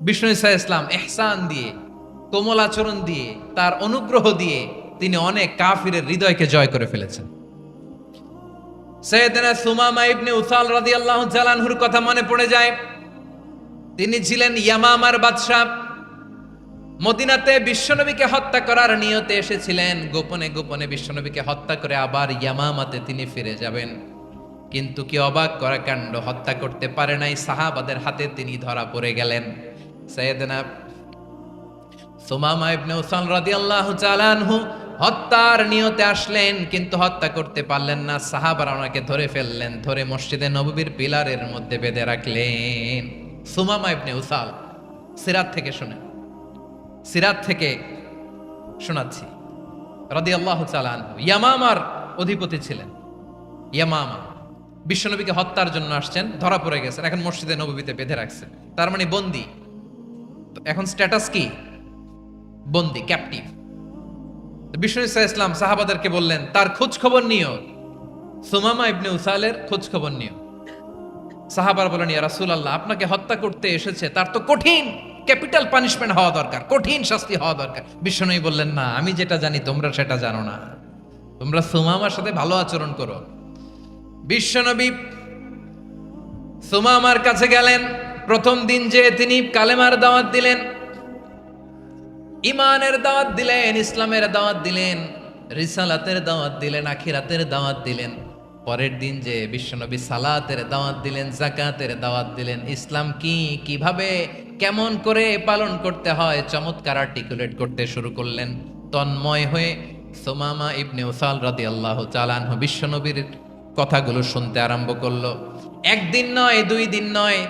বিষ্ণু ঈসা ইসলাম ইহসান দিয়ে, কোমল আচরণ দিয়ে, তার অনুগ্রহ দিয়ে তিনি অনেক কাফিরের হৃদয়কে জয় করে ফেলেছেন। সাইয়েদনা সুমামা ইবনে উসাল রাদিয়াল্লাহু তাআলা আনহুর কথা মনে পড়ে যায়। তিনি ছিলেন ইয়ামামার বাদশা। মদিনাতে বিশ্বনবীকে হত্যা করার নিয়তে এসেছিলেন, গোপনে গোপনে বিশ্বনবীকে হত্যা করে আবার ইয়ামামাতে তিনি ফিরে যাবেন। কিন্তু কি অবাক করা কাণ্ড, হত্যা করতে পারে নাই, সাহাবাদের হাতে তিনি ধরা পড়ে গেলেন। সাইয়েদনা সুমামা ইবনে উসাল রাদিয়াল্লাহু তাআলা আনহু হত্যার নিয়তে আসলেন, কিন্তু হত্যা করতে পারলেন না। সাহাবারা ওনাকে ধরে ফেললেন, ধরে মসজিদে নববীর পিলারের মধ্যে বেঁধে রাখলেন। সুমামা ইবনে উসাল, সিরাত থেকে শুনেন, সিরাত থেকে শোনাচ্ছি। রাদিয়াল্লাহু তাআলা আনহু ইয়ামামার অধিপতি ছিলেন। ইয়ামামা বিশ্বনবীকে হত্যার জন্য আসছেন, ধরা পড়ে গেছেন, এখন মসজিদে নববীতে বেঁধে রাখছেন, তার মানে বন্দী। তো এখন স্ট্যাটাস কি? বন্দী, ক্যাপটিভ। বিষ্ণু ঈসা ইসলাম সাহাবাদেরকে বললেন তার খোঁজ খবর নিও, সুমামা ইবনে উসালের খোঁজ খবর নিও। সাহাবার বলেন, ইয়া রাসূলুল্লাহ, আপনাকে হত্যা করতে এসেছে, তার তো কঠিন ক্যাপিটাল পানিশমেন্ট হওয়া দরকার, কঠিন শাস্তি হওয়া দরকার। বিশ্বনবী বললেন, না, আমি যেটা জানি তোমরা সেটা জানো না, তোমরা সুমামার সাথে ভালো আচরণ করো। বিশ্বনবী সুমামার কাছে গেলেন। প্রথম দিন যে তিনি কালেমার দাওয়াত দিলেন, ইমানের দাওয়াত দিলেন, ইসলামের দাওয়াত দিলেন, রিসালাতের দাওয়াত দিলেন, আখিরাতের দাওয়াত দিলেন। পরের দিন যে বিশ্বনবী সালাতের দাওয়াত দিলেন, যাকাতের দাওয়াত দিলেন, ইসলাম কি, কিভাবে, কেমন করে পালন করতে হয় চমৎকার আর্টিকুলেট করতে শুরু করলেন। তন্ময় হয়ে সুমামা ইবনে উসাল রাদিয়াল্লাহু তাআলা আনহু বিশ্বনবীর কথাগুলো শুনতে আরম্ভ করলো। একদিন নয়, 2 দিন নয়,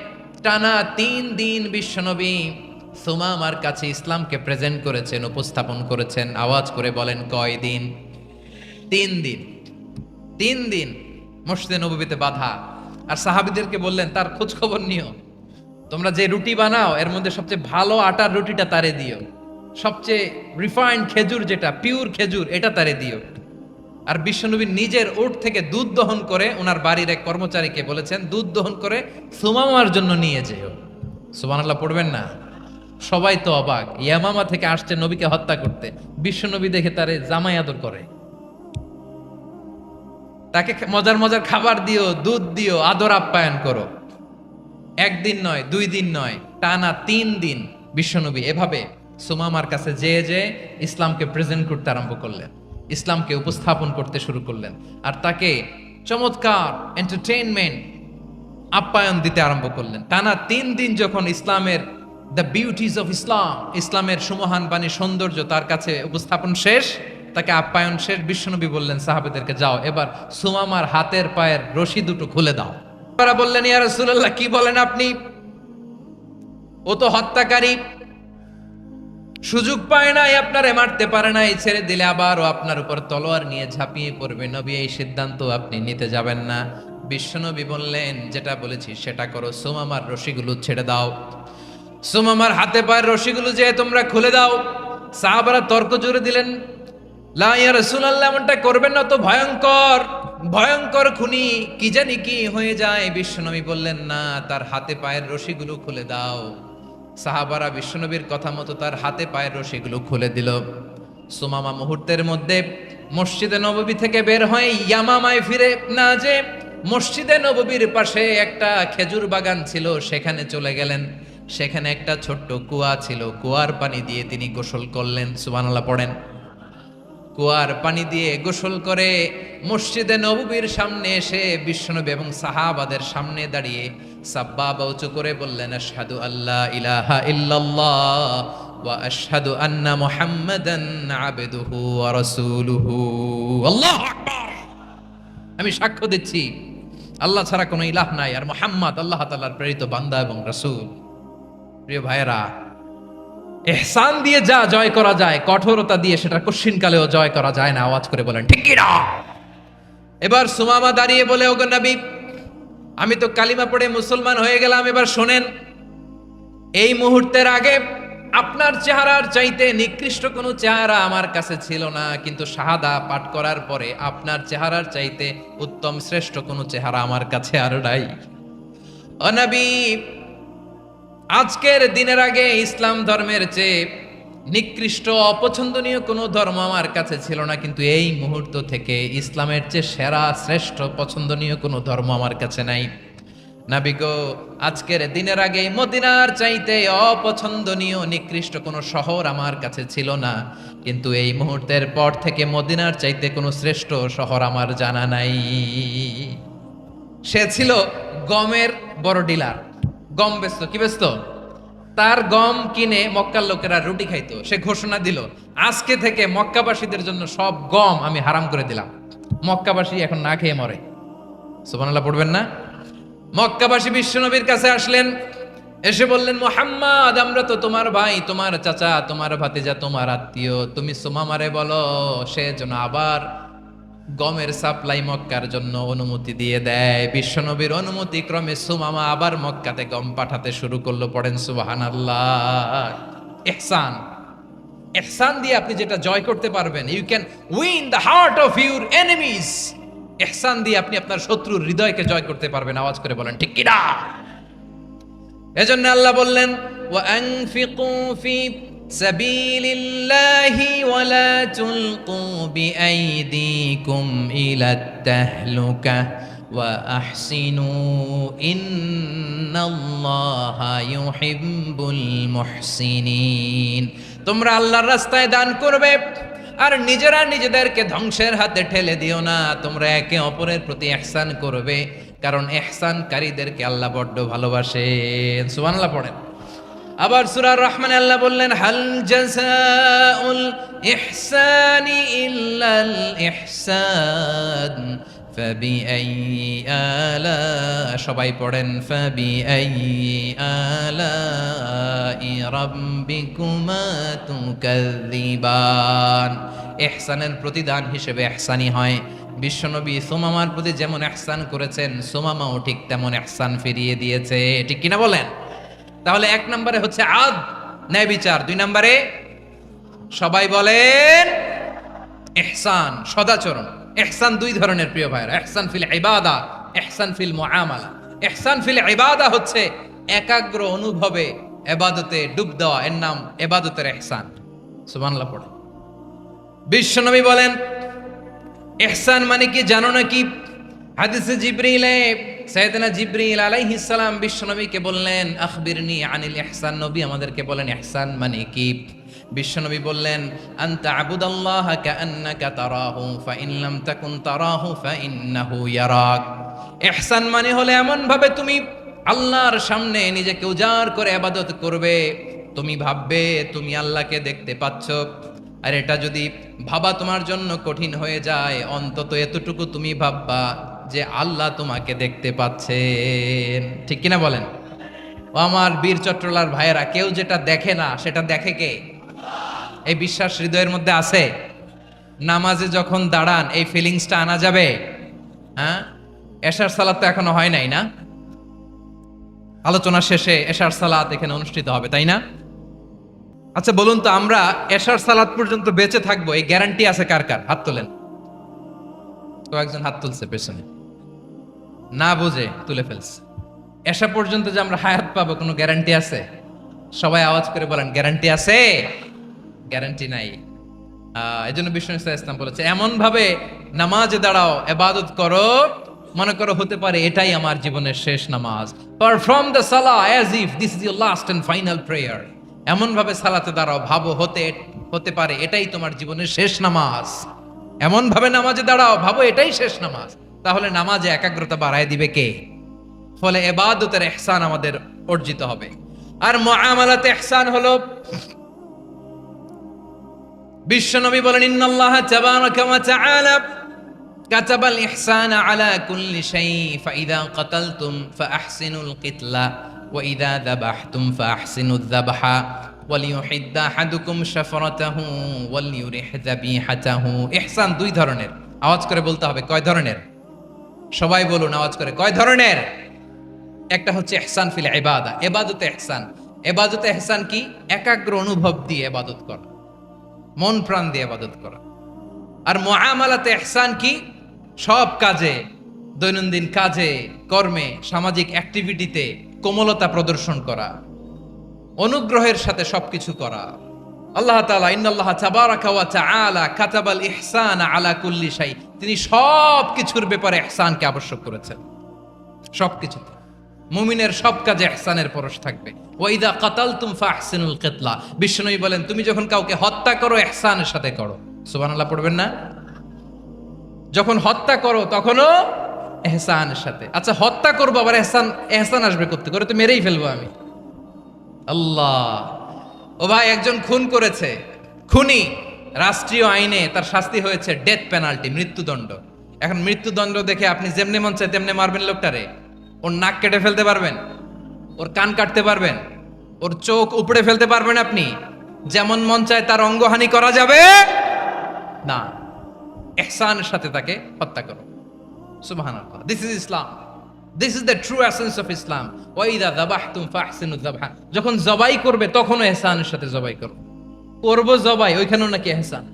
টানা 3 দিন বিশ্বনবী সুমামার কাছে ইসলামকে প্রেজেন্ট করেছেন, উপস্থাপন করেছেন। আওয়াজ করে বলেন, কয় দিন? 3 দিন। 3 দিন মসজিদে নববীতে বাধা। আর সাহাবীদেরকে বললেন তার খোঁজ খবর নিও, তোমরা যে রুটি বানাও এর মধ্যে সবচেয়ে ভালো আটার রুটিটা তারে দিও, সবচেয়ে রিফাইন্ড খেজুর, যেটা পিওর খেজুর, এটা তারে দিও। আর বিশ্বনবী নিজের উট থেকে দুধ দহন করে ওনার বাড়ির এক কর্মচারীকে বলেছেন, দুধ দহন করে সুমামার জন্য নিয়ে যেও। সুবহানাল্লাহ পড়বেন না? সবাই তো অবাক, ইয়ামামা থেকে আসছে নবীকে হত্যা করতে, বিশ্বনবী দেখে তারে জামাই আদর করে, তাকে মজার মজার খাবার দিও, দুধ দিও, আদর আপ্যায়ন করো। একদিন নয়, 2 দিন নয়, টানা 3 দিন বিশ্বনবী এভাবে সুমামার কাছে যেয়ে যে ইসলামকে প্রেজেন্ট করতে আরম্ভ করলেন, ইসলামকে উপস্থাপন করতে শুরু করলেন, আর তাকে চমৎকার এন্টারটেইনমেন্ট আপ্যায়ন দিতে আরম্ভ করলেন। টানা 3 দিন যখন ইসলামের দ্য বিউটিজ অফ ইসলাম, ইসলামের সুমহান বাণী, সৌন্দর্য তার কাছে উপস্থাপন শেষ, তাকে আপ্যায়ন শেষ, বিশ্বনবী বললেন সাহাবাদেরকে, যাও এবার সুমামার হাতের পায়ের রশি দুটো খুলে দাও। তারা বললেন, ইয়া রাসূলুল্লাহ, কি বলেন আপনি? ও তো হত্যাকারী, সুযোগ পায় নাই, আপনারে মারতে পারে নাই, ছেড়ে দিলে আবার ও আপনার উপর তলোয়ার নিয়ে ঝাঁপিয়ে পড়বে। নবী, এই সিদ্ধান্ত আপনি নিতে যাবেন না। বিশ্বনবী বললেন, যেটা বলেছি সেটা করো, সুমামার রশিগুলো ছেড়ে দাও, সুমামার হাতে পায়ের রশিগুলো যে তোমরা খুলে দাও। সাহাবারা তর্ক জুড়ে দিলেন, লা ইয়া রাসূলুল্লাহ, এমনটা করবেন না, তো ভয়ঙ্কর, ভয়ঙ্কর খুনি, কি জানি কি হয়ে যায়। বিশ্বনবী বললেন, না, তার হাতে পায়ের রশিগুলো খুলে দাও। সাহাবারা বিশ্বনবীর কথা মতো তার হাতে পায়ের রশিগুলো খুলে দিল। সুমামা মুহূর্তের মধ্যে মসজিদে নববী থেকে বের হয়ে ইয়ামামায় ফিরে না যে মসজিদে নববীর পাশে একটা খেজুর বাগান ছিল, সেখানে চলে গেলেন। সেখানে একটা ছোট্ট কুয়া ছিল, কুয়ার পানি দিয়ে তিনি গোসল করলেন। সুবহানাল্লাহ পড়েন। কুয়ার পানি দিয়ে গোসল করে মসজিদে নববীর সামনে এসে বিশ্বনবী এবং সাহাবাদের সামনে দাঁড়িয়ে সাব্বাবা উঁচু করে বললেন, আশহাদু আল্লা ইলাহা ইল্লাল্লাহ ওয়া আশহাদু আন্না মুহাম্মাদান আবদুহু ওয়া রাসূলুহু। আল্লাহু আকবার। আমি সাক্ষ্য দিচ্ছি আল্লাহ ছাড়া কোনো ইলাহ নাই, আর মুহাম্মদ আল্লাহ তাআলার প্রেরিত বান্দা এবং রাসূল। প্রিয় ভাইয়েরা, ইহসান দিয়ে যা জয় করা যায়, কঠোরতা দিয়ে সেটা কঠিনকালেও জয় করা যায় না। আওয়াজ করে বলেন ঠিক কি না? এবার সুমামা দাঁড়িয়ে বলে, ওগো নবী, আমি তো কালিমা পড়ে মুসলমান হয়ে গেলাম, এবার শোনেন, এই মুহূর্তের আগে আপনার চেহারার চাইতে নিকৃষ্ট কোনো চেহারা আমার কাছে ছিল না, কিন্তু শাহাদা পাঠ করার পরে আপনার চেহারার চাইতে উত্তম শ্রেষ্ঠ কোনো চেহারা আমার কাছে আর নাই। ও নবী, আজকের দিনের আগে ইসলাম ধর্মের চেয়ে নিকৃষ্ট অপছন্দনীয় কোনো ধর্ম আমার কাছে ছিল না, কিন্তু এই মুহূর্ত থেকে ইসলামের চেয়ে সেরা শ্রেষ্ঠ পছন্দনীয় কোনো ধর্ম আমার কাছে নাই। নবী গো, আজকের দিনের আগে মদিনার চাইতে অপছন্দনীয় নিকৃষ্ট কোনো শহর আমার কাছে ছিল না, কিন্তু এই মুহূর্তের পর থেকে মদিনার চাইতে কোনো শ্রেষ্ঠ শহর আমার জানা নাই। সে ছিল গমের বড় ডিলার, গম বেচতো। কি বেচতো? তার গম কিনে মক্কার লোকেরা রুটি খাইতো। সে ঘোষণা দিল, আজকে থেকে মক্কাবাসীদের জন্য সব গম আমি হারাম করে দিলাম, মক্কাবাসী এখন না খেয়ে মরে। সুবহানাল্লাহ পড়বেন না? মক্কাবাসী বিশ্বনবীর কাছে আসলেন, এসে বললেন, মুহাম্মদ, আমরা তো তোমার ভাই, তোমার চাচা, তোমার ভাতিজা, তোমার আত্মীয়, তুমি সুমামারে বলো সে যেন আবার গমের সাপ্লাই মক্কার জন্য অনুমতি দিয়ে দেয়। বিশ্বনবীর অনুমতি ক্রমে সুমামা আবার মক্কাতে গম পাঠাতে শুরু করলো। পড়েন সুবহানাল্লাহ। ইহসান, ইহসান দিয়ে আপনি যেটা জয় করতে পারবেন, you can win the heart of your enemies. ইহসান দিয়ে আপনি আপনার শত্রুর হৃদয়কে জয় করতে পারবেন। আওয়াজ করে বলেন ঠিক কিনা? এজন্য আল্লাহ বললেন, ওয়া আনফিকু ফি সাবিলিল্লাহি ওয়া লা তুলকু বিআইদিকুম ইলাত তাহলুকা ওয়া আহসিনু ইন্নাল্লাহা ইউহিব্বুল মুহসিনিন। তোমরা আল্লাহর রাস্তায় দান করবে আর নিজেরা নিজেদেরকে ধ্বংসের হাতে ঠেলে দিও না। তোমরা একে অপরের প্রতি ইহসান করবে, কারণ ইহসানকারীদেরকে আল্লাহ বড্ড ভালোবাসেন। সুবহানাল্লাহ পড়েন। আবার সূরা রহমানে আল্লাহ বললেন, হাল জাযাউল ইহসানি ইল্লাল ইহসান ফাবিআইয়ি আলা, সবাই পড়েন, ফাবিআইয়ি আলাই রাব্বিকুমা তুকাযযিবান। ইহসানের প্রতিদান হিসেবে ইহসানি হয়। বিশ্বনবী সুমামার প্রতি যেমন ইহসান করেছেন, সুমামাও ঠিক তেমন ইহসান ফিরিয়ে দিয়েছে। ঠিক কিনা বলেন? তাহলে এক নম্বরে হচ্ছে আদ, ন্যায় বিচার। দুই নম্বরে সবাই বলেন ইহসান, সদাচরণ। ইহসান দুই ধরনের প্রিয় ভাইরা, ইহসান ফিল ইবাদা, ইহসান ফিল মুআমালা। ইহসান ফিল ইবাদা হচ্ছে একাগ্র অনুভবে ইবাদতে ডুব দেওয়া, এর নাম ইবাদতের ইহসান। সুবহানাল্লাহ পড়ে। বিশ্বনবী বলেন ইহসান মানে কি জানো নাকি? হাদিসে জিবরিলে সাইয়েদনা জিবরিল আলাইহিস সালাম বিশ্বনবীকে বললেন, আখবিরনি আনিল ইহসান। নবী আমাদেরকে বলেন ইহসান মানে কি? বিশ্বনবী বললেন, আনতা আবুদাল্লাহ কাআন্নাকা তারাহু ফাইন লাম তাকুন তারাহু ফাইন্নাহু ইয়ারাক। ইহসান মানে হলো এমন ভাবে তুমি আল্লাহর সামনে নিজেকে উজাড় করে ইবাদত করবে, তুমি ভাববে তুমি আল্লাহকে দেখতে পাচ্ছ। আর এটা যদি ভাবা তোমার জন্য কঠিন হয়ে যায়, অন্তত এতটুকু তুমি ভাববা যে আল্লাহ তোমাকে দেখতে পাচ্ছেন। ঠিক কিনা বলেন? ও আমার বীর চট্টলার ভাইয়েরা, কেউ যেটা দেখে না সেটা দেখে কে? এই বিশ্বাস হৃদয়ের মধ্যে আছে? নামাজে যখন দাঁড়ান এই ফিলিংসটা আনা যাবে? হ্যাঁ, এশার সালাত তো এখনো হয় নাই না? আলোচনা শেষে এশার সালাত এখানে অনুষ্ঠিত হবে, তাই না? আচ্ছা বলুন তো, আমরা এশার সালাত পর্যন্ত বেঁচে থাকবো এই গ্যারান্টি আছে কার কার? হাত তোলেন। কয়েকজন হাত তুলছে পেছনে, না বুঝে তুলে ফেলছে। এশা পর্যন্ত যে আমরা হায়াত পাবো কোনো গ্যারান্টি আছে? সবাই আওয়াজ করে বলেন গ্যারান্টি আছে? গ্যারান্টি নাই। এজন্য বিষ্ণু ইসলাম বলেছে, এমন ভাবে নামাজে দাঁড়াও, ইবাদত করো, মনে করো হতে পারে এটাই আমার জীবনের শেষ নামাজ। Perform the salah as if this is your last and final prayer. এমন ভাবে সালাতে দাঁড়াও, ভাবো হতে পারে এটাই তোমার জীবনের শেষ নামাজ। এমন ভাবে নামাজে দাঁড়াও, ভাবো এটাই শেষ নামাজ। তাহলে নামাজে একাগ্রতা বাড়ায় দিবে কে? ফলে ইবাদতের ইহসান আমাদের অর্জিত হবে। আর মুআমালাতে ইহসান হলো, বিশ্বনবী বলেন, ইন্নাল্লাহা তাবারাকা ওয়া তাআলা কাতাবাল ইহসানা আলা কুল্লি শাই ফাইদা কাতালতুম ফাআহসিনুল কিতলা ওয়া ইযা যাবাহতুম ফাআহসিনুয যাবহা ওয়ালিয়ুহিদ্দা আহাদুকুম শাফরাতাহু ওয়ালিয়ুরিহ যাবিহাতাহু। ইহসান দুই ধরনের। আওয়াজ করে বলতে হবে কয় ধরনের? সবাই বলুন আওয়াজ করে, কয় ধরনের? একটা হচ্ছে ইহসান ফিল ইবাদা, ইবাদতে ইহসান। ইবাদতে ইহসান কি? একাগ্র অনুভব দিয়ে ইবাদত করা, মন প্রাণ দিয়ে ইবাদত করা। আর মুআমালাতে ইহসান কি? সব কাজে, দৈনন্দিন কাজে, কর্মে, সামাজিক অ্যাক্টিভিটিতে কোমলতা প্রদর্শন করা, অনুগ্রহের সাথে সবকিছু করা। আল্লাহ তাআলা ইন্নাল্লাহা তাবারাকা ওয়া তাআলা কাতাবাল ইহসান আলা কুল্লি শাই, তিনি সবকিছুর ব্যাপারে ইহসানকে আবশ্যক করেছেন। সবকিছুতে মুমিনের সব কাজে ইহসানের পরশ থাকবে। ওয়া ইযা কাতালতুম ফাহসিনুল কিতলা, বিশ্বনবী বলেন তুমি যখন কাউকে হত্যা করো ইহসানের সাথে করো। সুবহানাল্লাহ পড়বেন না? যখন হত্যা করো তখনও ইহসানের সাথে। আচ্ছা হত্যা করবো আবার ইহসান আসবে করতে করে তো মেরেই ফেলবো আমি। আল্লাহ, ও ভাই একজন খুন করেছে, খুনি, রাষ্ট্রীয় আইনে তার শাস্তি হয়েছে ডেথ পেনাল্টি, মৃত্যুদণ্ড। এখন মৃত্যুদণ্ড দেখে আপনি যেমনি মন চায় তেমনি মারবেন লোকটারে? ওর নাক কেটে ফেলতে পারবেন? ওর কান কাটতে পারবেন? ওর চোখ উপড়ে ফেলতে পারবেন আপনি? যেমন মন চায় তার অঙ্গহানি করা যাবে না। ইহসানের সাথে তাকে হত্যা করো। সুবহানাল্লাহ, this is Islam, this is the true essence of Islam. ওয়া ইযা যাবাহতুম ফাহসিনুয যাবহা, যখন জবাই করবে তখনও ইহসানের সাথে জবাই করো। করব জবাই, ওইখানেও নাকি ইহসান।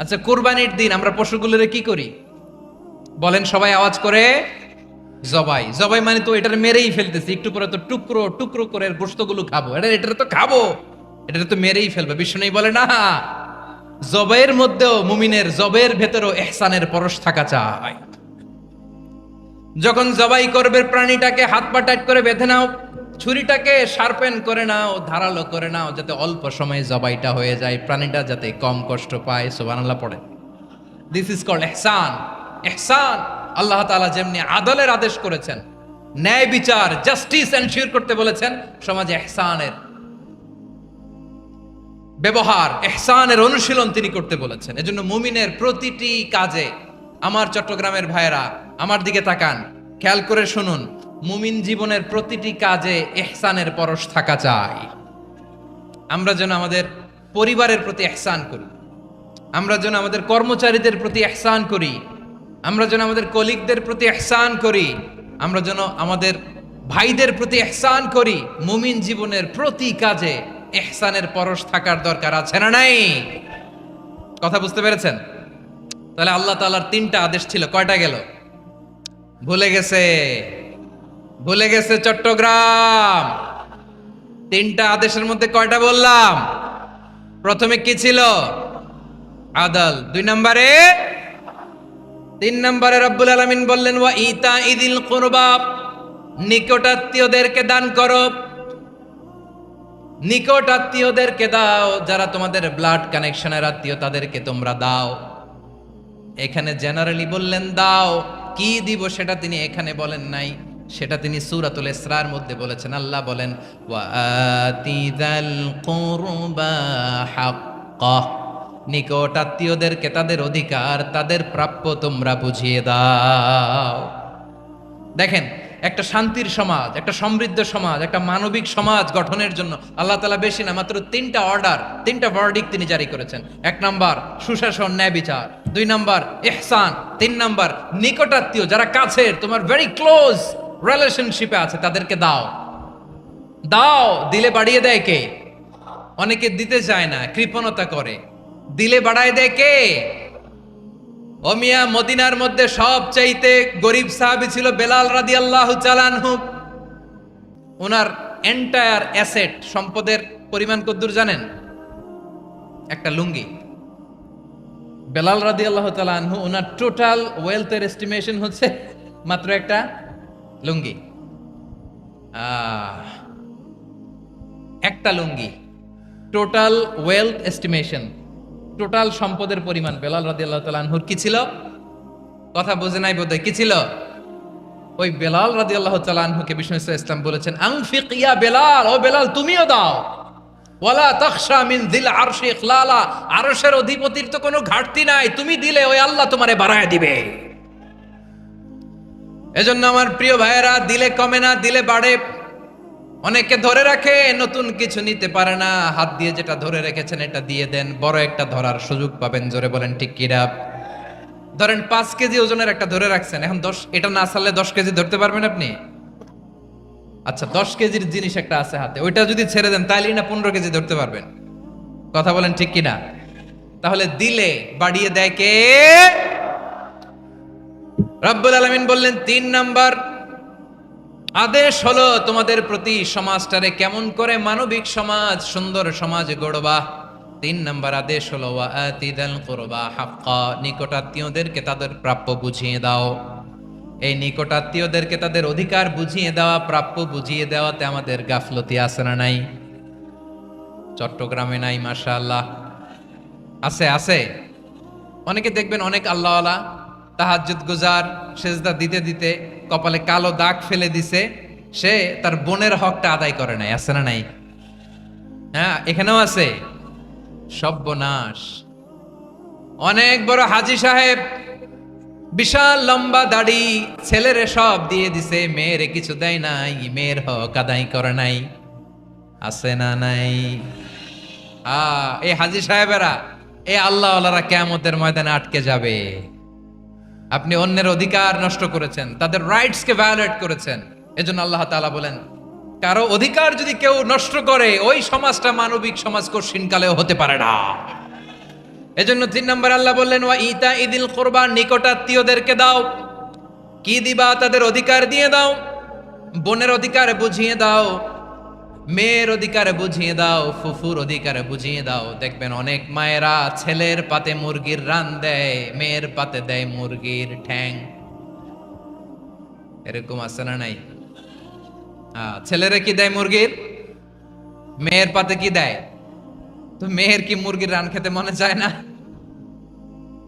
আচ্ছা কুরবানির দিন আমরা পশুগুলোরে কি করি বলেন সবাই আওয়াজ করে? জবাই। জবাই মানে তো এটারে মেরেই ফেলতেছি, একটু পরে তো টুকরো টুকরো করে গোশতগুলো খাবো, এটা তো খাবো, এটা তো মেরেই ফেলবে। বিষ্ণু বলে না, জবাইয়ের মধ্যেও মুমিনের জবের ভেতরেও ইহসানের পরশ থাকা চাই। যখন জবাই করবে প্রাণীটাকে হাত পা টাইট করে বেঁধে নাও, ছুরিটাকে শার্পেন করে নাও, ধারালো করে নাও, যাতে অল্প সময়ে জবাইটা হয়ে যায়, প্রাণীটা যাতে কম কষ্ট পায়। সুবহানাল্লাহ পড়ে। দিস ইজ কল্ড ইহসান। ইহসান আল্লাহ তাআলা যেমনি আদলের আদেশ করেছেন, ন্যায় বিচার, জাস্টিস এনশিওর করতে বলেছেন, সমাজে ইহসানের ব্যবহার, ইহসানের অনুশীলন তিনি করতে বলেছেন। এজন্য মুমিনের প্রতিটি কাজে, আমার চট্টগ্রামের ভাইয়েরা আমার দিকে তাকান, খেয়াল করে শুনুন, মুমিন জীবনের প্রতিটি কাজে ইহসানের পরশ থাকা চাই। আমরা যেন আমাদের পরিবারের প্রতি ইহসান করি, আমরা যেন আমাদের কর্মচারীদের প্রতি ইহসান করি, আমরা যেন আমাদের কলিগদের প্রতি ইহসান করি, আমরা যেন আমাদের ভাইদের প্রতি ইহসান করি। মুমিন জীবনের প্রতি কাজে ইহসানের পরশ থাকার দরকার আছে না নাই? কথা বুঝতে পেরেছেন? তাহলে আল্লাহ তাআলার তিনটা আদেশ ছিল, কয়টা গেল? ভুলে গেছে, ভুলে গেছে চট্টগ্রাম। তিনটা আদেশের মধ্যে কয়টা বললাম? প্রথমে কি ছিল? আদল। 2 নম্বরে, 3 নম্বরে রব্বুল আলামিন বললেন ওয়া ইতা ইদিল কুরবা, নিকটাত্মীয়দেরকে দান করো। নিকট আত্মীয়দেরকে দাও, যারা তোমাদের ব্লাড কানেকশনের আত্মীয় তাদেরকে তোমরা দাও। এখানে জেনারেলি বললেন দাও, কি দিব সেটা তিনি এখানে বলেন নাই, সেটা তিনি সূরাতুল ইসরার মধ্যে বলেছেন। আল্লাহ বলেন ওয়া আতিযাল কুরবা হাক্কাহ, নিকট আত্মীয়দেরকে তাদের অধিকার, তাদের প্রাপ্য তোমরা বুঝিয়ে দাও। দেখেন, একটা শান্তির সমাজ, একটা সমৃদ্ধ সমাজ, একটা মানবিক সমাজ গঠনের জন্য আল্লাহ তাআলা বেশি না, মাত্র 3টা অর্ডার, 3টা ভার্ডিক্ট তিনি জারি করেছেন। 1 নাম্বার সুশাসন, ন্যায় বিচার। 2 নাম্বার ইহসান। 3 নাম্বার নিকটাত্মীয়, যারা কাছের, তোমার ভেরি ক্লোজ রিলেশনশিপে আছে, তাদেরকে দাও। দাও, দিলে বাড়িয়ে দেয় কে? অনেকে দিতে চায় না, কৃপণতা করে। দিলে বাড়ায় দেয় কে? ও মিয়া, মদিনার মধ্যে সবচাইতে গরিব সাহাবী ছিল বেলাল রাদিয়াল্লাহু তাআলা আনহু। ওনার এন্টায়ার অ্যাসেট, সম্পদের পরিমাণ কতদূর জানেন? একটা লুঙ্গি। বেলাল রাদিয়াল্লাহু তাআলা আনহু, ওনার টোটাল ওয়েলথের এস্টিমেশন হচ্ছে মাত্র একটা লুঙ্গি। একটা লুঙ্গি, টোটাল ওয়েলথ এস্টিমেশন, টোটাল সম্পদের পরিমাণ বেলাল রাদিয়াল্লাহু তাআলা আনহুর কি ছিল? কথা বোঝে নাই বোধহয়। কি ছিল? ওই বেলাল রাদিয়াল্লাহু তাআলা আনহুকে বিষ্ণু ইসলাম বলেছেন আনফিক ইয়া বেলাল, ও বেলাল তুমিও দাও। ওয়ালা তাখশা মিন যিল আরশি ইখলালা, আরশের অধিপতির তো কোনো ঘাটতি নাই, তুমি দিলে ওই আল্লাহ তোমারে বাড়ায় দিবে। এজন্য আমার প্রিয় ভাইয়েরা, দিলে কমে না, দিলে বাড়ে। অনেকে ধরে রাখে, নতুন কিছু নিতে পারে না, হাত দিয়ে যেটা ধরে রেখেছেন এটা দিয়ে দেন, বড় একটা ধরার সুযোগ পাবেন। জোরে বলেন ঠিক কিনা? ধরেন 5 কেজি ওজনের একটা ধরে রাখছেন, এখন 10, এটা না ছাড়লে 10 কেজি ধরতে পারবেন আপনি? আচ্ছা 10 কেজির জিনিস একটা আছে হাতে, ওইটা যদি ছেড়ে দেন তাইলেই না 15 কেজি ধরতে পারবেন। কথা বলেন ঠিক কিনা? তাহলে দিলে বাড়িয়ে দেয় কে? রব্বুল আলামিন বললেন 3 নাম্বার আদেশ হলো তোমাদের প্রতি সমাজটারে কেমন করে মানবিক সমাজ, সুন্দর সমাজ গড়বা। 3 নম্বর আদেশ হলো ওয়াতিদাল কুরবা হাক্কা, নিকটাত্মীয়দেরকে তাদের প্রাপ্য বুঝিয়ে দাও। এই নিকটাত্মীয়দেরকে তাদের অধিকার বুঝিয়ে দেওয়া, প্রাপ্য বুঝিয়ে দেওয়াতে আমাদের গাফলতি আছে না নাই? চট্টগ্রামে নাই? মাশাআল্লাহ আছে, আছে। অনেকে দেখবেন অনেক আল্লাহওয়ালা, তাহাজ্জুদ গুজার, সেজদা দিতে দিতে কপালে কালো দাগ ফেলে দিছে, সে তার বোনের হকটা আদায় করে নাই। আছে না নাই? হ্যাঁ, এখানেও আছে। সর্বনাশ। অনেক বড় হাজী সাহেব, বিশাল লম্বা দাড়ি, ছেলেরে সব দিয়ে দিছে, মেয়েরে কিছু দেয় নাই, মেয়ের হক আদায় করে নাই। আছে না নাই? এই হাজী সাহেবেরা, এই আল্লাহওয়ালারা কিয়ামতের ময়দানে আটকে যাবে। আপনি অন্যের অধিকার নষ্ট করেছেন, তাদের রাইটস কে ভায়োলেট করেছেন। এজন্য আল্লাহ তাআলা বলেন, কারো অধিকার যদি কেউ নষ্ট করে, ওই সমাজটা মানবিক সমাজ কঠিনকালেও হতে পারে না। এজন্য 3 নম্বর আল্লাহ বললেন ওয়া ইতা ইদিল কুরবা, নিকটাত্মীয়দেরকে দাও। কি দিবা? তাদের অধিকার দিয়ে দাও। বোনের অধিকার বুঝিয়ে দাও, মেয়ের অধিকার বুঝিয়ে দাও, ফুফুর অধিকার বুঝিয়ে দাও। দেখবেন অনেক মায়েরা ছেলের পাতে মুরগির রান দেয়, মেয়ের পাতে দেয় মুরগির ঠ্যাং। এরকম আছে না নাই? ছেলেরা কি দেয়? মুরগির। মেয়ের পাতে কি দেয়? তো মেয়ের কি মুরগির রান খেতে মনে চায় না?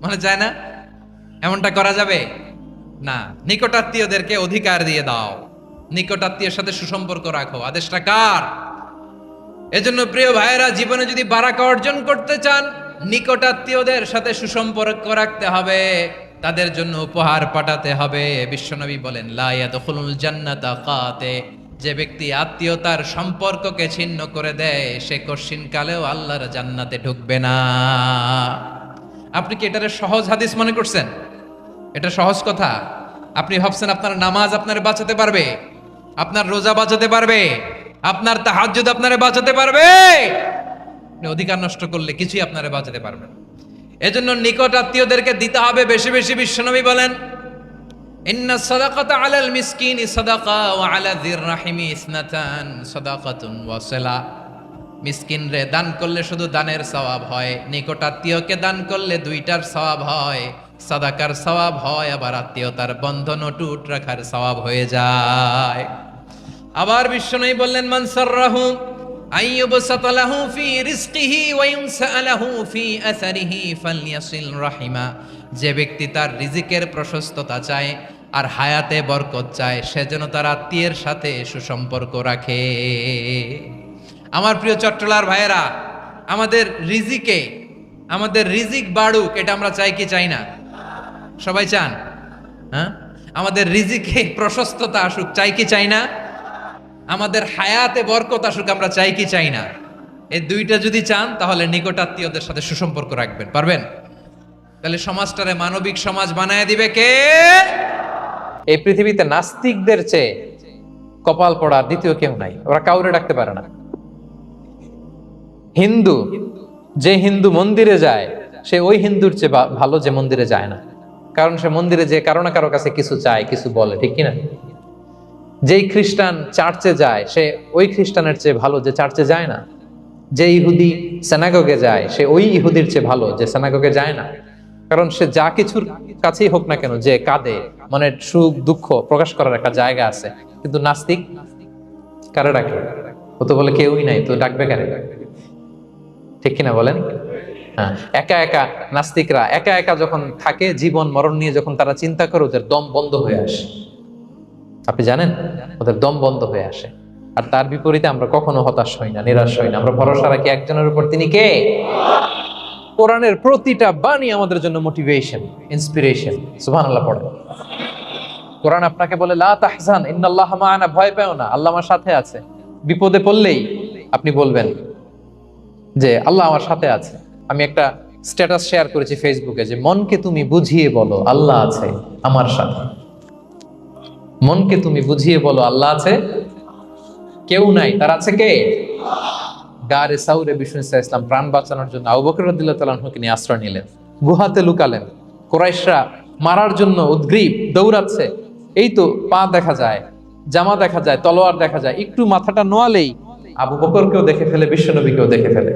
মনে চায় না? এমনটা করা যাবে না। নিকটাত্মীয়দেরকে অধিকার দিয়ে দাও, নিকটাত্মীয়ের সাথে সুসম্পর্ক রাখো। আদেশটা কার? এজন্য প্রিয় ভাইয়েরা, জীবনে যদি বারাকা অর্জন করতে চান, নিকটাত্মীয়দের সাথে সুসম্পর্ক রাখতে হবে, তাদের জন্য উপহার পাঠাতে হবে। বিশ্বনবী বলেন লা ইয়াদখুলুল জান্নাতা কাতে, যে ব্যক্তি আত্মীয়তার সম্পর্ককে ছিন্ন করে দেয়, সে কশিনকালেও আল্লাহর জান্নাতে ঢুকবে না। আপনি কি এটারে সহজ হাদিস মনে করছেন? এটা সহজ কথা? আপনি ভাবছেন আপনার নামাজ আপনারে বাঁচাতে পারবে, আপনার রোজা বাঁচাতে পারবে, আপনার তাহাজ্জুদ আপনারে বাঁচাতে পারবে? অধিকার নষ্ট করলে কিছুই আপনারে বাঁচাতে পারবে না। এজন্য নিকট আত্মীয়দেরকে দিতে হবে বেশি বেশি। বিশ্বনবী বলেন ইন্না সাদাকাতা আলাল মিসকিনি সাদাকা ওয়া আলা যির রাহিমি ইসনাতান সাদাকাতুন ওয়া সিলা। মিসকিন রে দান করলে শুধু দানের সওয়াব হয়, নিকট আত্মীয়কে দান করলে 2টার সওয়াব হয়। সাদাকার সওয়াব হয়, আবার আত্মীয়তার বন্ধন অটুট রাখার সওয়াব হয়ে যায়। আবার বিশ্বনবী বললেন মান সাররাহু আইয়ুবসাতা লাহু ফি রিজকিহি ওয়া ইউনসা লাহু ফি আসারিহি ফালইয়াসিল রাহিমা। যে ব্যক্তি তার রিজিকের প্রশস্ততা চায় আর হায়াতে বরকত চায়, সে যেন তার আত্মীয়ের সাথে সুসম্পর্ক রাখে। আমার প্রিয় চট্টলার ভাইয়েরা, আমাদের রিজিক বাড়ুক, এটা আমরা চাই কি চাই না? সবাই চান? হ্যাঁ, আমাদের রিজিকে প্রশস্ততা আসুক, চাই কি চাই না? আমাদের হায়াতে বরকত আসুক, আমরা চাই কি চাই না? এই 2টা যদি চান, তাহলে নিকটাত্মীয়দের সাথে সুসম্পর্ক রাখবেন, পারবেন? তাহলে সমাজটারে মানবিক সমাজ বানায় দিবে কে? এই পৃথিবীতে নাস্তিকদের চেয়ে কপাল পড়া দ্বিতীয় কেউ নাই। ওরা কাউরে ডাকতে পারে না। যে হিন্দু মন্দিরে যায়, সে ওই হিন্দুর চেয়ে ভালো যে মন্দিরে যায় না। কারণ সে মন্দিরে যে কারো না কারো কাছে কিছু চায়, কিছু বলে, ঠিক কিনা? যেই খ্রিস্টান চার্চে যায়, সে ওই খ্রিস্টানের চেয়ে ভালো যে চার্চে যায় না। যে ইহুদি সিনাগগে যায়, সে ওই ইহুদির চেয়ে ভালো যে সিনাগগে যায় না। কারণ সে যা কিছুর কাছেই হোক না কেন, যে কাঁদে, মনের সুখ দুঃখ প্রকাশ করার একটা জায়গা আছে। কিন্তু নাস্তিক কারে ডাকে? ও তো বলে কেউই নাই, তো ডাকবে কারে? ঠিক কিনা বলেন? হ্যাঁ, একা একা নাস্তিকরা একা একা যখন থাকে, জীবন মরণ নিয়ে যখন তারা চিন্তা করে, ওদের দম বন্ধ হয়ে আসে। আপনি জানেন, ওদের দম বন্ধ হয়ে আসে। আর তার বিপরীতে আমরা কখনো হতাশ হই না, নিরাশ হই না। আমরা ভরসা রাখি একজনের উপর, তিনি কে? কোরআনের প্রতিটা বাণী আমাদের জন্য মোটিভেশন, ইন্সপিরেশন। সুবহানাল্লাহ পড়েন। কোরআন আপনাকে বলে লা তাহজান ইন্নাল্লাহা মা'ানা, ভয় পেও না, আল্লাহ আমার সাথে আছে। বিপদে পড়লেই আপনি বলবেন যে আল্লাহ আমার সাথে আছে। আমি একটা স্ট্যাটাস শেয়ার করেছি ফেসবুকে যে মনকে তুমি বুঝিয়ে বলো আল্লাহ আছে আমার সাথে। মনকে তুমি বুঝিয়ে বলো আল্লাহ আছে, কেউ নাই, তার আছে কে? গারে সাউরে বিষ্ণু ইসলাম প্রাণ বাঁচানোর জন্য আবু বকর রাদিয়াল্লাহু তাআলা আনহুকে নিয়ে আশ্রয় নিলেন, গুহাতে লুকালেন। কুরাইশরা মারার জন্য উদ্গ্রীব, দৌড়াচ্ছে। এই তো পা দেখা যায়, জামা দেখা যায়, তলোয়ার দেখা যায়, একটু মাথাটা নোয়ালেই আবু বকরকেও দেখে ফেলে, বিশ্বনবীকেও দেখে ফেলে।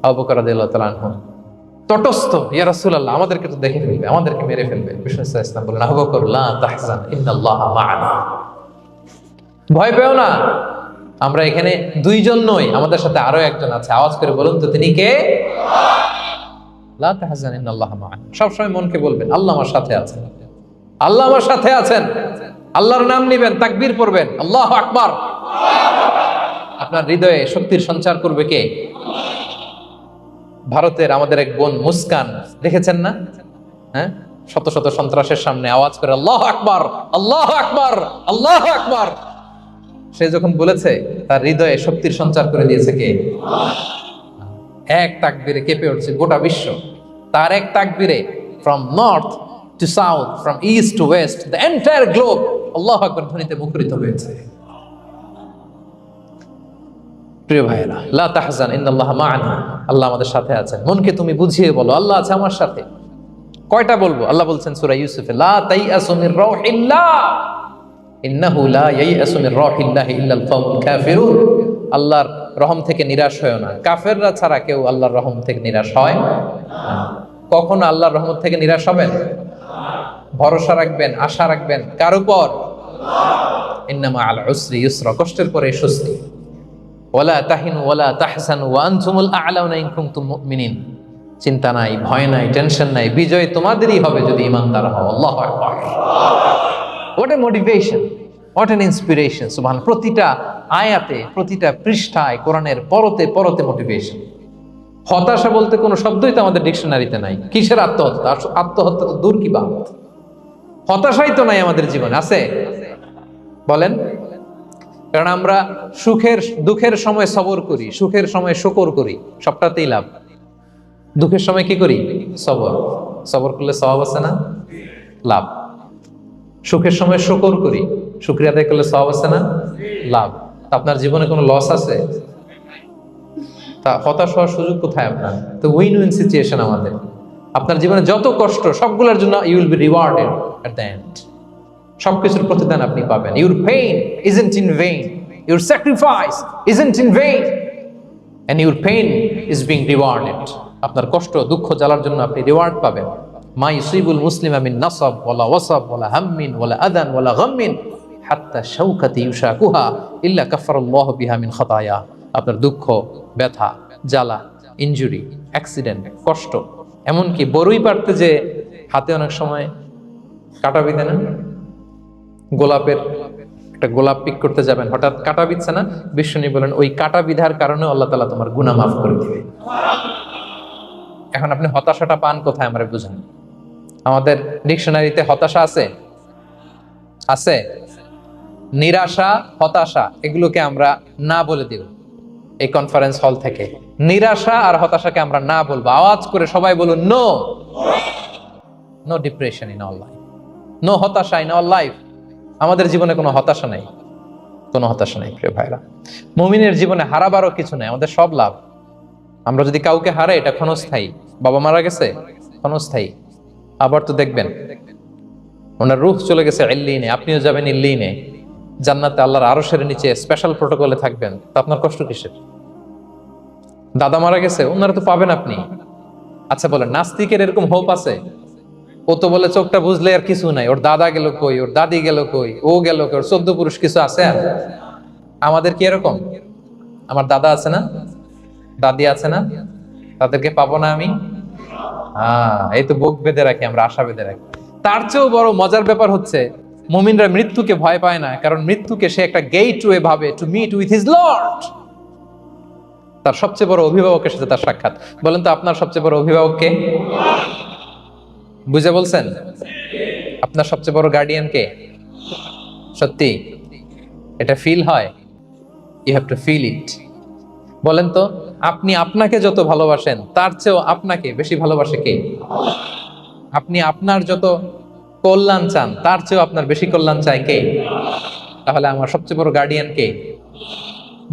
আবু বকর রাদিয়াল্লাহু তাআলা আনহু তটস্থ, ইয়া রাসূলুল্লাহ আমাদেরকে তো দেখে ফেলবে, আমাদেরকে মেরে ফেলবে। বিষ্ণু সাল্লাল্লাহু আলাইহি ওয়াসাল্লাম বললেন, আবু বকর লা তাহজান ইন্নাল্লাহা মা'ানা, ভয় পেও না, আমরা এখানে দুইজন নই, আমাদের সাথে আরো একজন আছে। আওয়াজ করে বলুন তো তিনি কে? লা তাহজান ইন্নাল্লাহা মা'ানা। সব সময় মনকে বলবেন আল্লাহ আমার সাথে আছেন, আল্লাহ আমার সাথে আছেন। আল্লাহর নাম নিবেন, তাকবীর পড়বেন, আল্লাহু আকবার। আপনার হৃদয়ে শক্তির সঞ্চার করবে কে? ভারতের আমাদের এক বোন মুস্কান, দেখেছেন না? হ্যাঁ, শত শত সন্ত্রাসের সামনে আওয়াজ করে আল্লাহু আকবার, আল্লাহু আকবার, আল্লাহু আকবার। সে যখন বলেছে, তার হৃদয়ে শক্তির সঞ্চার করে দিয়েছে কে? এক তাকবীরে কেঁপে উঠছে গোটা বিশ্ব। তার এক তাকবীরে from north to south, from east to west, the entire globe আল্লাহু আকবার ধ্বনিতে মুখরিত হয়েছে। প্রিয় ভাইরা, লা তাহজান ইন্নাল্লাহা মা'ানা, আল্লাহ আমাদের সাথে আছেন। মনকে তুমি বুঝিয়ে বলো আল্লাহ আছে আমার সাথে। কয়টা বলবো? আল্লাহ বলছেন সূরা ইউসুফে, লা তাইয়াসু মির রাউহিল্লাহ ইন্নাহু লা ইয়াইয়াসু মির রাউহিল্লাহি ইল্লাল কওমুল কাফিরুন। আল্লাহর রহম থেকে নিরাশ হয়ো না, কাফেররা ছাড়া কেউ আল্লাহর রহম থেকে নিরাশ হয় না। কখনো আল্লাহর রহমত থেকে নিরাশ হবেন? ভরসা রাখবেন, আশা রাখবেন কার উপর? ইন্নামা আল উসরি ইউসরা, কষ্টের পরে স্বস্তি। ওয়ালা তাহিনু ওয়ালা তাহজানু ওয়া আনতুমুল আ'লাউনা ইন কুনতুম মুমিনিন। চিন্তা নাই, ভয় নাই, টেনশন নাই, বিজয় তোমাদেরই হবে যদি ঈমানদার হও। আল্লাহু আকবার। What a motivation, what an inspiration. সুবহান। প্রতিটা আয়াতে, প্রতিটা পৃষ্ঠায় কোরআনের পরতে পরতে মোটিভেশন। হতাশা বলতে কোনো শব্দই তো আমাদের ডিকশনারিতে নাই। কিসের আত্মহত্যা? আত্মহত্যা তো দূর কি বাত, হতাশাই তো নাই আমাদের জীবনে। আছে? বলেন। কারণ আমরা সুখের দুঃখের সময় সবর করি, সুখের সময় শুকর করি, সবটাতেই লাভ। দুঃখের সময় কি করি? সবর। সবর করলে সওয়াব আছে না? লাভ। সুখের সময় শুকর করি, শুকরিয়া আদায় করলে সওয়াব আছে না? লাভ। আপনার জীবনে কোনো লস আছে? তা হতাশ হওয়ার সুযোগ কোথায় আপনার? তো উইন উইন সিচুয়েশন আমাদের। আপনার জীবনে যত কষ্ট, সবগুলোর জন্য you will be rewarded at the end. সবকিছুর প্রতিদান আপনি পাবেন। Your pain isn't in vain, your sacrifice isn't in vain, and your pain is being rewarded. আপনার কষ্ট, দুঃখ জ্বালার জন্য আপনি রিওয়ার্ড পাবেন। মা ইউসিবুল মুসলিমা মিন নাসাব ওয়ালা ওয়াসাব ওয়ালা হাম্মিন ওয়ালা আদান ওয়ালা গাম্মিন হাত্তা শাওকাতি ইউশাকুহা ইল্লা কাফারাল্লাহু বিহা মিন খাতায়া। আপনার দুঃখ, ব্যথা, জ্বালা, ইনজুরি, অ্যাক্সিডেন্ট, কষ্ট, এমনকি বড়ই পারতে যে হাতে অনেক সময় কাটা বিঁধে না, গোলাপের একটা গোলাপ পিক করতে যাবেন, হঠাৎ কাটা বিধছে না, বিষ্ণু বলেন ওই কাটা বিধার কারণে আল্লাহ তাআলা তোমার গুনাহ মাফ করে দিবে। এখন আপনি হতাশাটা পান কোথায় আমরা বুঝেন? আমাদের ডিকশনারিতে হতাশা আছে? আছে? নিরাশা, হতাশা, এগুলোকে আমরা না বলে দিব এই কনফারেন্স হল থেকে। নিরাশা আর হতাশাকে আমরা না বলবো। আওয়াজ করে সবাই বলুন, no. No depression in our life, no hotasha in our life. আমাদের জীবনে কোনো হতাশা নাই, কোনো হতাশা নাই। প্রিয় ভাইরা, মুমিনের জীবনে হারাবারও কিছু নাই, আমাদের সব লাভ। আমরা যদি কাউকে হারাই, এটা ক্ষণস্থায়ী। বাবা মারা গেছে, ক্ষণস্থায়ী। আবার তো দেখবেন ওনার রূহ চলে গেছে ইল্লিনে, আপনিও যাবেন ইল্লিনে, জান্নাতে আল্লাহর আরশের নিচে স্পেশাল প্রোটোকলে থাকবেন। তো আপনার কষ্ট কিসের? দাদা মারা গেছে, ওনারা তো পাবেন আপনি। আচ্ছা বলেন, নাস্তিকের এরকম হোপ আছে? ও তো বলে চোখটা বুঝলে আর কিছু নাই, ওর দাদা গেল কই, ওর দাদি গেল কই, ও গেল কই, ওর 14 পুরুষ কিছু আছে? আর আমাদের কি এরকম? আমার দাদা আছে না, দাদি আছে না, তাদেরকে পাবো না আমি? এই তো বুক বেঁধে রাখি আমরা, আশা বেঁধে রাখি। তার চেয়েও বড় মজার ব্যাপার হচ্ছে, মুমিনরা মৃত্যুকে ভয় পায় না, কারণ মৃত্যুকে সে একটা গেটওয়ে ভাবে to meet with his lord. তার সবচেয়ে বড় অভিভাবকের সাথে তার সাক্ষাৎ। বলেন তো আপনার সবচেয়ে বড় অভিভাবক কে? বুঝে বলছেন? আপনার সবচেয়ে বড় গার্ডিয়ান কে? সত্যি এটা ফিল হয়? You have to feel it. বলেন তো, আপনি আপনাকে যত ভালোবাসেন তার চেয়েও আপনাকে বেশি ভালোবাসে কে? আপনি আপনার যত কল্যাণ চান তার চেয়েও আপনার বেশি কল্যাণ চায় কে? তাহলে আমার সবচেয়ে বড় গার্ডিয়ান কে?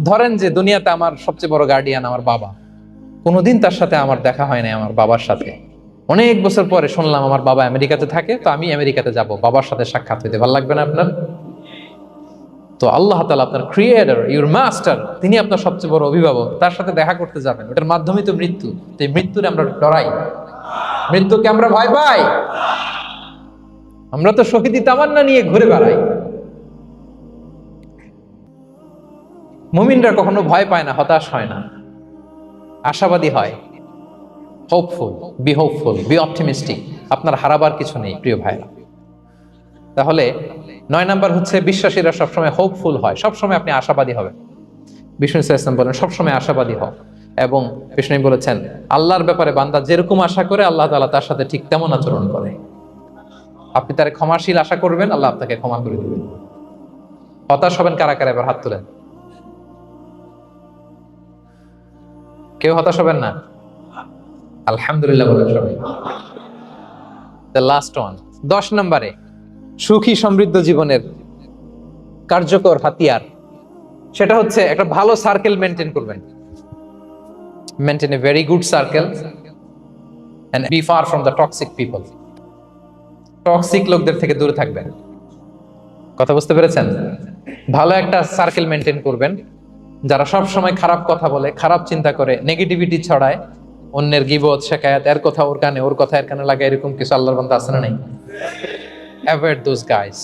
ধরেন যে দুনিয়াতে আমার সবচেয়ে বড় গার্ডিয়ান আমার বাবা, কোনোদিন তার সাথে আমার দেখা হয় না। আমার বাবার সাথে অনেক বছর পরে শুনলাম আমার বাবা আমেরিকাতে থাকে, তো আমি আমেরিকাতে যাব বাবার সাথে সাক্ষাৎ হইতে। ভালো লাগবে না আপনার? তো আল্লাহ তাআলা আপনার ক্রিয়েটর, ইউর মাস্টার, তিনি আপনার সবচেয়ে বড় অভিভাবক, তার সাথে দেখা করতে যাবেন, ওটার মাধ্যমে তো মৃত্যু। তো এই মৃত্যুরে আমরা ডরাই, মৃত্যুকে আমরা ভয় পাই। আমরা তো শহীদি তামান্না নিয়ে ঘুরে বেড়াই। মুমিনরা কখনো ভয় পায় না, হতাশ হয় না, আশাবাদী হয়। Hopeful, B optimistic. আপনার হারাবার কিছু নেই প্রিয় ভাইরা। তাহলে 9 নাম্বার হচ্ছে বিশ্বাসীরা সবসময় হোপফুল হয়, সবসময় আপনি আশাবাদী হবেন। বিষ্ণু ইসলাম বলেন সবসময় আশাবাদী হও, এবং বিষ্ণু বলেছেন আল্লাহর ব্যাপারে বান্দা যেরকম আশা করে আল্লাহ তাআলা তার সাথে ঠিক তেমন আচরণ করে। আপনি তার ক্ষমাশীল আশা করবেন, আল্লাহ আপনাকে ক্ষমা করে দিবেন। হতাশ হবেন কারা কারা? এবার হাত তুলেন। কেউ হতাশ হবেন না? আলহামদুলিল্লাহ বলেন সবাই। দ্য লাস্ট ওয়ান, 10 নম্বরে সুখী সমৃদ্ধ জীবনের কার্যকর হাতিয়ার, সেটা হচ্ছে একটা ভালো সার্কেল মেনটেন করবেন। Maintain a very good circle and be far from the toxic people. Toxic লোকদের থেকে দূরে থাকবেন। কথা বুঝতে পেরেছেন? ভালো একটা সার্কেল মেনটেন করবেন, যারা সব সময় খারাপ কথা বলে, খারাপ চিন্তা করে, নেগেটিভিটি ছড়ায়, অন্যের গীবত শিকায়াত, এর কথা ওর কানে, ওর কথা এর কানে লাগে, এরকম কিছু আল্লাহর বান্দা আছে না নাই? Avoid those guys.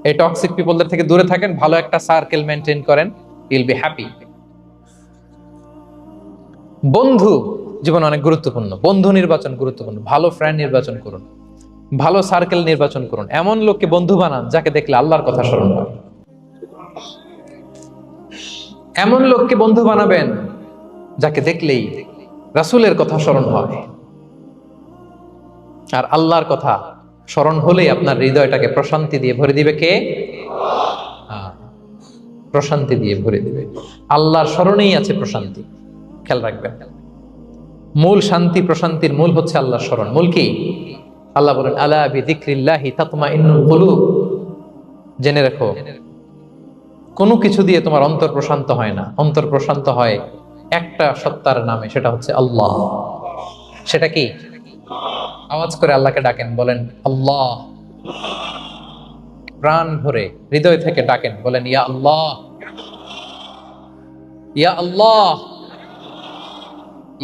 এই টক্সিক পিপলদের থেকে দূরে থাকেন, ভালো একটা সার্কেল মেনটেন করেন, ইউল বি হ্যাপি। বন্ধু জীবন অনেক গুরুত্বপূর্ণ, বন্ধু নির্বাচন গুরুত্বপূর্ণ। ভালো ফ্রেন্ড নির্বাচন করুন, ভালো সার্কেল নির্বাচন করুন, এমন লোককে বন্ধু বানান যাকে দেখলে আল্লাহর কথা স্মরণ হয়। এমন লোককে বন্ধু বানাবেন যাকে দেখলেই রাসূলের কথা স্মরণ হয়। আর আল্লাহর কথা স্মরণ হলেই আপনার হৃদয়টাকে প্রশান্তি দিয়ে ভরে দিবে কে? প্রশান্তি দিয়ে ভরে দিবে। আল্লাহর স্মরণেই আছে প্রশান্তি, খেয়াল রাখবেন। মূল শান্তি প্রশান্তির মূল হচ্ছে আল্লাহর স্মরণ। মূল কি? আল্লাহ বলেন আলা বিযিকরিল্লাহি তাতমাইন্নুল কুলুব। জেনে রাখো, কোনো কিছু দিয়ে তোমার অন্তর প্রশান্ত হয় না, অন্তর প্রশান্ত হয় একটা সত্তার নামে, সেটা হচ্ছে আল্লাহ। সেটা কি? আওয়াজ করে আল্লাহকে ডাকেন, বলেন আল্লাহ। প্রাণ ভরে হৃদয় থেকে ডাকেন, বলেন ইয়া আল্লাহ, ইয়া আল্লাহ,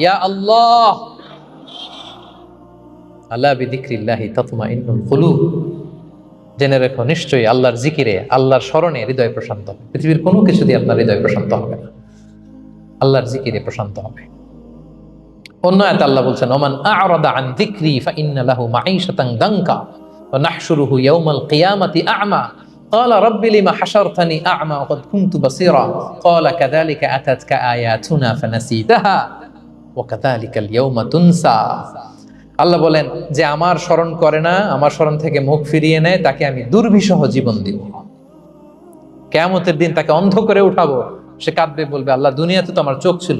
ইয়া আল্লাহ। আলা বিযিকরিল্লাহি তাতমাইন্নুল কুলুব। জেনে রেখো, নিশ্চয়ই আল্লাহর জিকিরে, আল্লাহর স্মরণে হৃদয় প্রশান্ত হবে। পৃথিবীর কোনো কিছু দিয়ে আপনার হৃদয় প্রশান্ত হবে না, আল্লাহর জিকিরে প্রশান্ত হবে। অন্য আয়াতে আল্লাহ বলছেন ওমান আ'রাদা আন যিকরি ফাইন্না লাহু মাঈশাতান দানকা ওয়া নাহশুরুহু ইয়াওমাল কিয়ামাতি আ'মা ক্বালা রাব্বি লিমা হাশারতানি আ'মা ওয়া ক্বাদ কুনতু বাসীরা ক্বালা কাযালিকা আতাতকা আয়াতুনা ফানাসিতাহা ওয়া কাযালিকাল ইয়াওমা তুনসা। আল্লাহ বলেন যে আমার স্মরণ করে না, আমার স্মরণ থেকে মুখ ফিরিয়ে নেয়, তাকে আমি দুর্বিষহ জীবন দিব। কিয়ামতের দিন তাকে অন্ধ করে উঠাবো, সে কাঁদবে, বলবে আল্লাহ দুনিয়াতে তো আমার চোখ ছিল,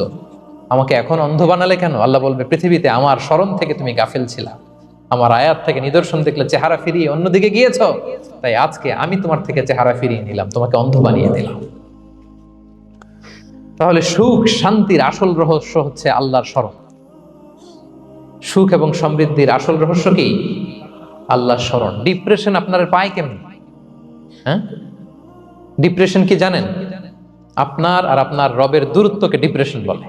আমাকে এখন অন্ধ বানালে কেন? আল্লাহ বলবে পৃথিবীতে আমার স্মরণ থেকে তুমি গাফিল ছিলা, আমার আয়াত থেকে নিদর্শন দেখলে চেহারা ফিরিয়ে অন্যদিকে গিয়েছো, তাই আজকে আমি তোমার থেকে চেহারা ফিরিয়ে নিলাম, তোমাকে অন্ধ বানিয়ে দিলাম। তাহলে সুখ শান্তির আসল রহস্য হচ্ছে আল্লাহর স্মরণ। সুখ এবং সমৃদ্ধির আসল রহস্য কি? আল্লাহর স্মরণ। ডিপ্রেশন আপনার পায় কেমন? হ্যাঁ, ডিপ্রেশন কি জানেন? আপনার আর আপনার রবের দূরত্বকে ডিপ্রেশন বলে।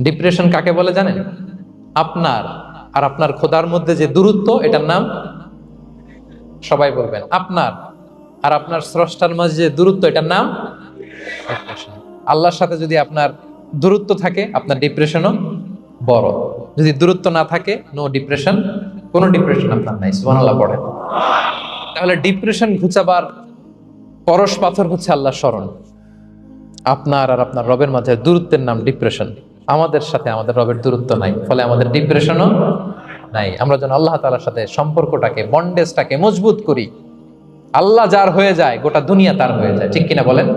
ডিপ্রেশন কাকে বলে জানেন? আপনার আর আপনার খোদার মধ্যে যে দূরত্ব, এটার নাম, সবাই বলবেন, আপনার আর আপনার স্রষ্টার মাঝে যে দূরত্ব, এটার নাম ডিপ্রেশন। আল্লাহর সাথে যদি আপনার দূরত্ব থাকে, আপনার ডিপ্রেশনও বড়। যদি দূরত্ব না থাকে, নো ডিপ্রেশন, কোনো ডিপ্রেশন আপনার নাই। সুবহানাল্লাহ পড়েন। তাহলে ডিপ্রেশন ঘুচাবার পরশ পাথর হচ্ছে আল্লাহর স্মরণ। আপনার আর আপনার রবের মাঝে দূরত্বের নাম ডিপ্রেশন। আমাদের সাথে আমাদের রবের দূরত্ব নাই, ফলে আমাদের ডিপ্রেশনও নাই। আমরা যেন আল্লাহ তাআলার সাথে সম্পর্কটাকে, বন্ডেজটাকে মজবুত করি। আল্লাহ যার হয়ে যায়, গোটা দুনিয়া তার হয়ে যায়। ঠিক কিনা বলেন?